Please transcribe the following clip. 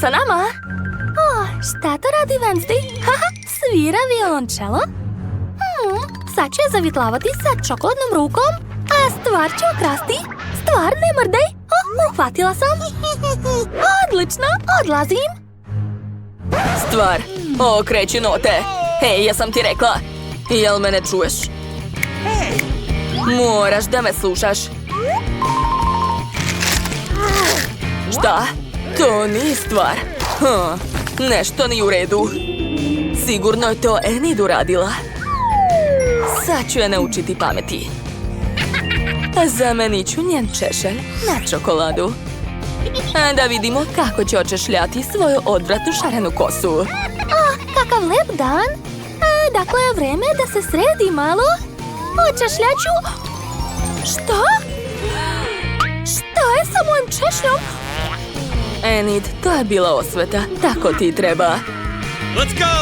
sa nama. Šta to radi Wednesday? Haha, svira violončelo. Sad ću je zavitlavati sa čokoladnom rukom, a stvar ću okrasti. Stvar, ne mrdej. Uhvatila sam. Odlično, odlazim. Stvar, okreći note. Hej, ja sam ti rekla. Jel me ne čuješ? Moraš da me slušaš. Šta? To nije stvar. Nešto nije u redu. Sigurno je to Enid uradila. Sad ću je naučiti pameti. Zamenit ću njen češelj na čokoladu. Da vidimo kako će očešljati svoju odvratnu šarenu kosu. Kakav lep dan. Dakle je vreme da se sredi malo. Očešljaću. Šta? Šta je sa mojim češljom? Enid, to je bila osveta. Tako ti treba. Let's go!